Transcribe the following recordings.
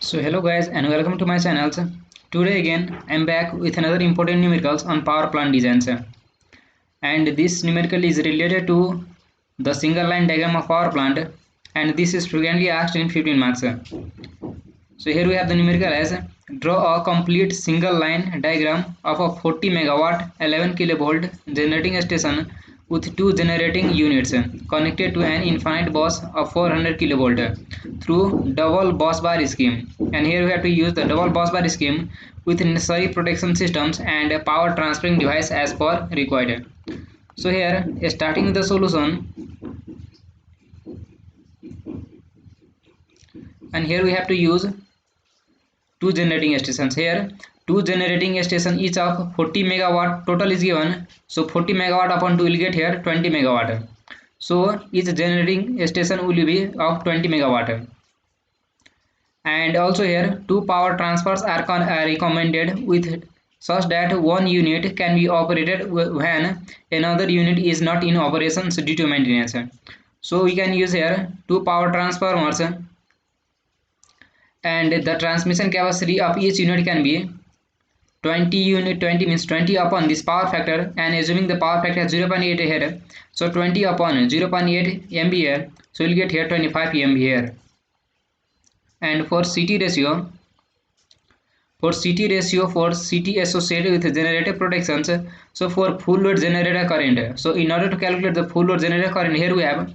So hello guys and welcome to my channel. Today again I'm back with another important numericals on power plant designs. And this numerical is related to the single line diagram of power plant, and this is frequently asked in 15 marks. So here we have the numerical as draw a complete single line diagram of a 40 megawatt 11 kilovolt generating station with two generating units connected to an infinite bus of 400 kilovolt through double bus bar scheme. And here we have to use the double bus bar scheme with necessary protection systems and a power transferring device as per required. So here, starting with the solution, and here we have to use two generating stations. Here two generating station each of 40 megawatt total is given, so 40 megawatt upon 2 will get here 20 megawatt. So each generating station will be of 20 megawatt. And also here two power transfers are recommended with such that one unit can be operated when another unit is not in operation due to maintenance. So we can use here two power transformers, and the transmission capacity of each unit can be 20 means 20 upon this power factor, and assuming the power factor is 0.8 here, so 20 upon 0.8 MVA, so you'll get here 25 MVA here. And for CT ratio, for CT associated with generator protections, so for full load generator current, so in order to calculate the full load generator current, here we have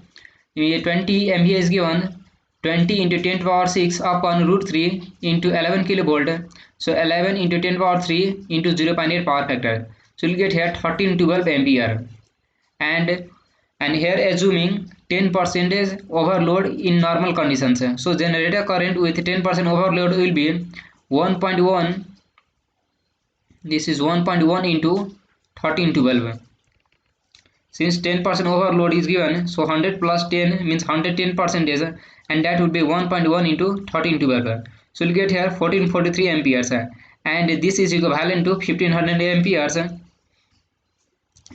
20 MVA is given, 20 into 10 power 6 upon root 3 into 11 kilovolt, so 11 into 10 power 3 into 0.8 power factor, so you'll get here 1312 ampere. And here assuming 10% overload in normal conditions, so generator current with 10% overload will be 1.1, this is 1.1 into 1312. Since 10% overload is given, so 100 plus 10 means 110%, and that would be 1.1 into 1312. So you'll get here 1443 amperes, and this is equivalent to 1500 amperes.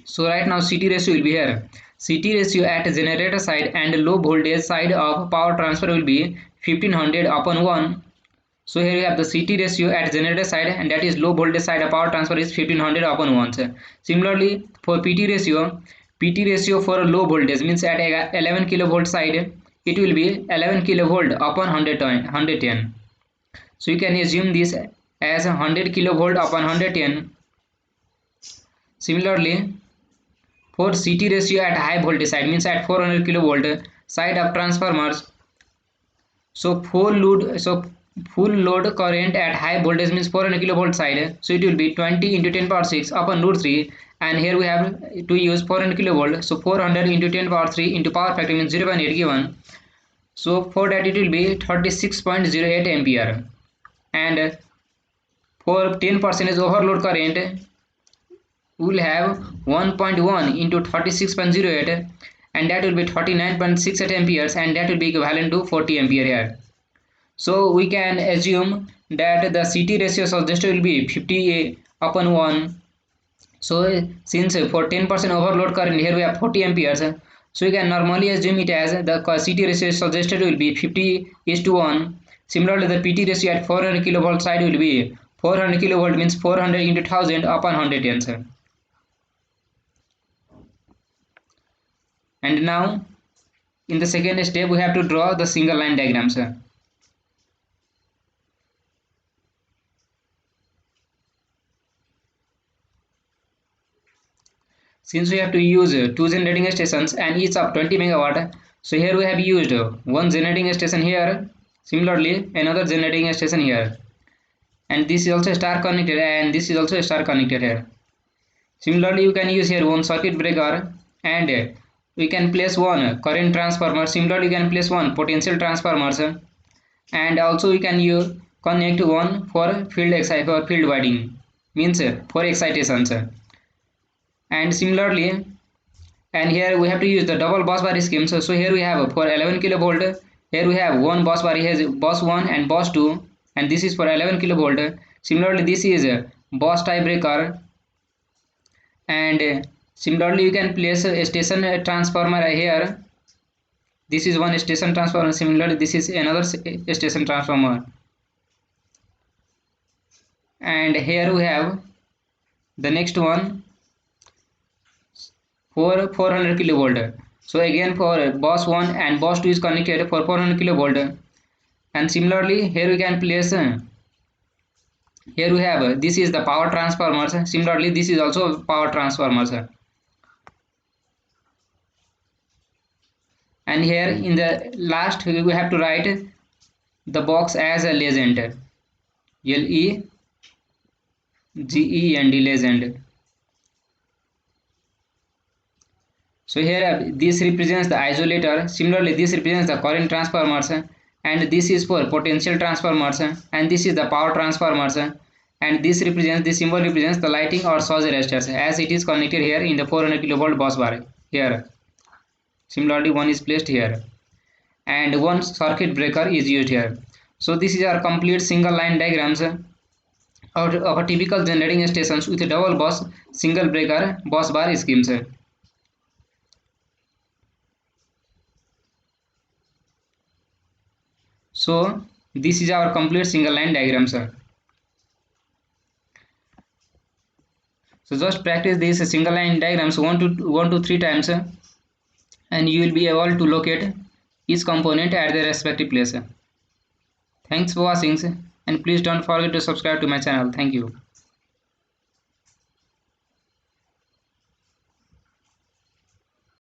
So right now CT ratio will be here. CT ratio at generator side and low voltage side of power transfer will be 1500 upon 1. So here you have the CT ratio at generator side, and that is low voltage side of power transfer is 1500 upon 1. Similarly for PT ratio for low voltage means at 11 kilovolt side, it will be 11 kilovolt upon 110. So you can assume this as 100 kilovolt upon 110. Similarly for CT ratio at high voltage side means at 400 kilovolt side of transformers, so full load current at high voltage means 400 kilovolt side, so it will be 20 into 10 power 6 upon root 3, and here we have to use 400 kilovolt, so 400 into 10 power 3 into power factor means 0.8 given, so for that it will be 36.08 ampere. And for 10% overload current we will have 1.1 into 36.08, and that will be 39.68 amperes, and that will be equivalent to 40 ampere here. So we can assume that the CT ratio suggested will be 50 upon 1. So since for 10% overload current here we have 40 amperes, so we can normally assume it as the CT ratio suggested will be 50:1. Similarly the PT ratio at 400 kilovolt side will be 400 kilovolt means 400 into 1000 upon 110. And now in the second step we have to draw the single line diagrams. Since we have to use two generating stations and each of 20 megawatt, so here we have used one generating station here, similarly another generating station here, and this is also star connected, and this is also star connected here. Similarly you can use here one circuit breaker, and we can place one current transformer. Similarly you can place one potential transformers, and also we can connect one for field winding means for excitations. And similarly, and here we have to use the double bus bar scheme. So here we have for 11 kilovolt, here we have one bus bar, here is bus 1 and bus 2, and this is for 11 kilovolt. Similarly this is a bus tie breaker, and similarly you can place a station transformer here. This is one station transformer. Similarly this is another station transformer. and here we have the next one for 400 kilovolt. So again for bus 1 and bus 2 is connected for 400 kilovolt, and similarly here we can place here we have this is the power transformers. Similarly this is also power transformers, and here in the last we have to write the box as a legend, LEGEND, legend. So here this represents the isolator. Similarly this represents the current transformers, and this is for potential transformers, and this is the power transformers, and this represents, this symbol represents the lighting or surge resistors, as it is connected here in the 400 kilovolt bus bar here. Similarly one is placed here, and one circuit breaker is used here. So this is our complete single line diagrams of a typical generating stations with a double bus single breaker bus bar schemes. So this is our complete single line diagram, sir. So just practice these single line diagrams 1 to 3 times, and you will be able to locate each component at their respective place. Thanks for watching, and please don't forget to subscribe to my channel. Thank you.